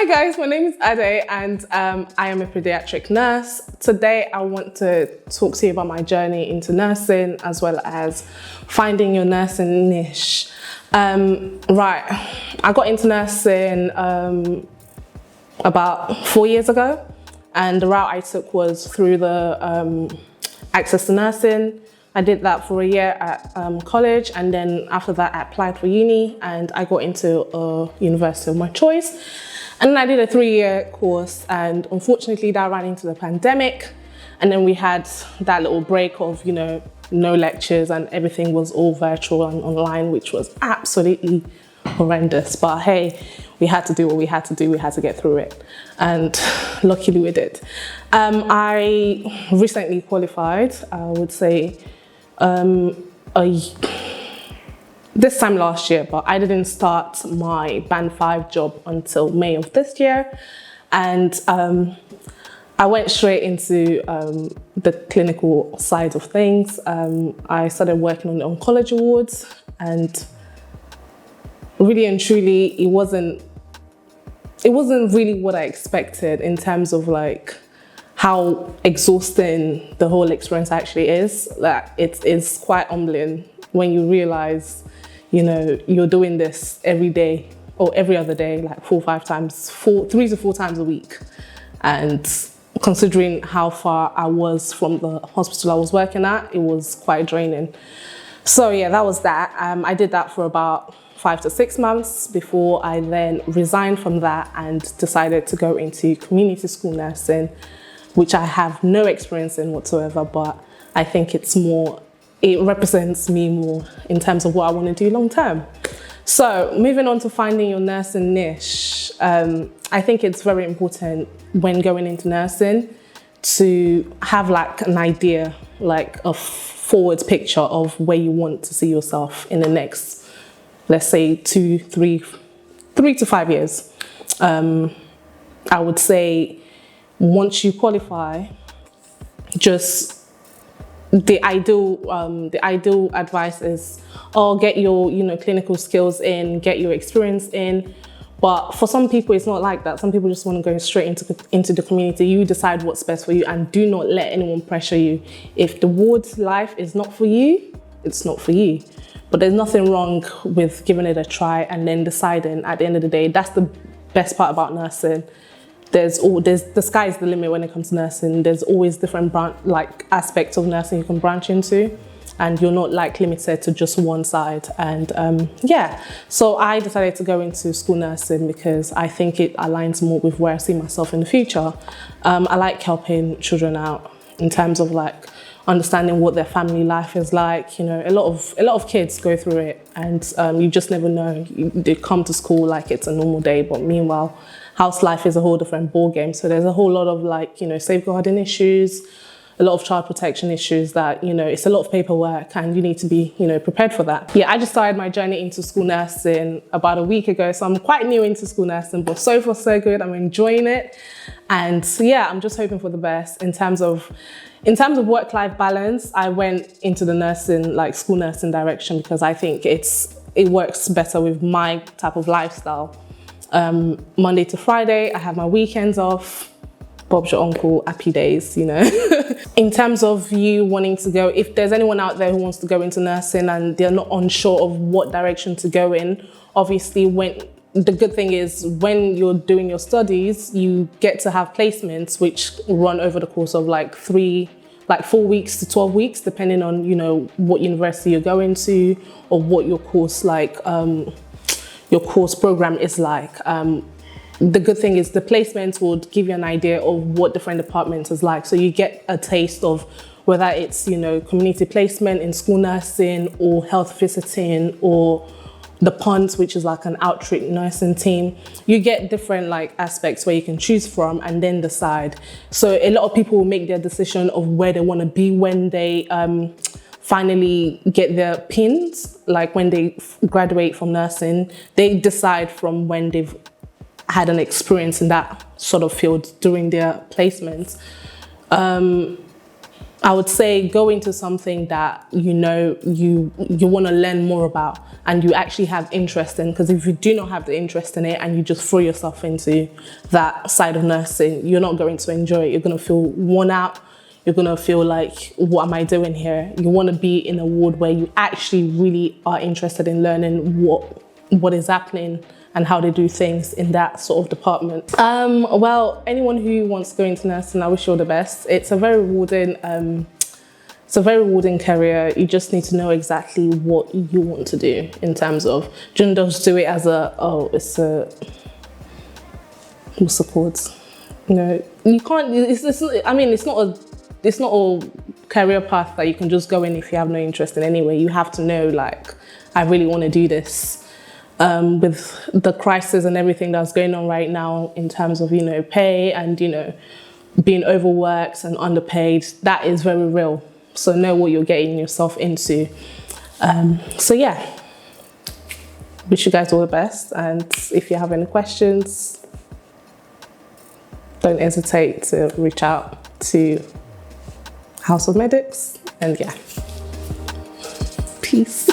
guys, my name is Ade and I am a paediatric nurse. Today I want to talk to you about my journey into nursing as well as finding your nursing niche. I got into nursing about 4 years ago, and the route I took was through the Access to Nursing. I did that for a year at college, and then after that I applied for uni and I got into a university of my choice. And then I did a 3-year course, and unfortunately that ran into the pandemic. And then we had that little break of, no lectures, and everything was all virtual and online, which was absolutely horrendous. But hey, we had to do what we had to do. We had to get through it. And luckily we did. I recently qualified, I would say, this time last year, but I didn't start my Band 5 job until May of this year. And I went straight into the clinical side of things. I started working on the oncology wards, and really and truly, it wasn't really what I expected in terms of like how exhausting the whole experience actually is. Like it is quite humbling when you realize, you're doing this every day or every other day, like 3 to 4 times a week. And considering how far I was from the hospital I was working at, it was quite draining. So yeah, that was that. I did that for about 5 to 6 months before I then resigned from that and decided to go into community school nursing, which I have no experience in whatsoever, but I think it represents me more in terms of what I want to do long term. So moving on to finding your nursing niche, I think it's very important when going into nursing to have like an idea, like a forward picture of where you want to see yourself in the next, let's say 3 to 5 years. I would say once you qualify, just the ideal advice is, get your clinical skills in, get your experience in. But for some people it's not like that. Some people just want to go straight into the community. You decide what's best for you, and do not let anyone pressure you. If the ward life is not for you, it's not for you. But there's nothing wrong with giving it a try and then deciding at the end of the day. That's the best part about nursing. The sky's the limit when it comes to nursing. There's always different aspects of nursing you can branch into, and you're not limited to just one side. And so I decided to go into school nursing because I think it aligns more with where I see myself in the future. I like helping children out in terms of understanding what their family life is like. A lot of kids go through it, and you just never know. They come to school like it's a normal day, but meanwhile, house life is a whole different ball game. So there's a whole lot of safeguarding issues, a lot of child protection issues that, it's a lot of paperwork, and you need to be, prepared for that. Yeah, I just started my journey into school nursing about a week ago. So I'm quite new into school nursing, but so far so good. I'm enjoying it. And yeah, I'm just hoping for the best in terms of work-life balance. I went into the nursing, school nursing direction because I think it works better with my type of lifestyle. Monday to Friday, I have my weekends off. Bob's your uncle, happy days, In terms of you wanting to go, if there's anyone out there who wants to go into nursing and they're not unsure of what direction to go in, obviously the good thing is when you're doing your studies, you get to have placements which run over the course of 4 weeks to 12 weeks, depending on, what university you're going to or what your course your course program is like. The good thing is the placements would give you an idea of what different departments is like. So you get a taste of whether it's, community placement in school nursing or health visiting or the PONS, which is an outreach nursing team. You get different aspects where you can choose from and then decide. So a lot of people will make their decision of where they want to be when they finally get their pins, when they graduate from nursing. They decide from when they've had an experience in that sort of field during their placements. I would say go into something that you know you want to learn more about and you actually have interest in, because if you do not have the interest in it and you just throw yourself into that side of nursing, you're not going to enjoy it. You're going to feel worn out. You're going to feel like, what am I doing here? You want to be in a ward where you actually really are interested in learning what is happening and how they do things in that sort of department. Well, anyone who wants to go into nursing, I wish you all the best. It's a very rewarding career. You just need to know exactly what you want to do in terms of, don't just do it as what's the called? No, you can't, it's not a career path that you can just go in if you have no interest in any way. You have to know, like, I really want to do this. With the crisis and everything that's going on right now in terms of, pay and, being overworked and underpaid, that is very real. So know what you're getting yourself into. So yeah, wish you guys all the best. And if you have any questions, don't hesitate to reach out to House of Medics. And yeah, peace.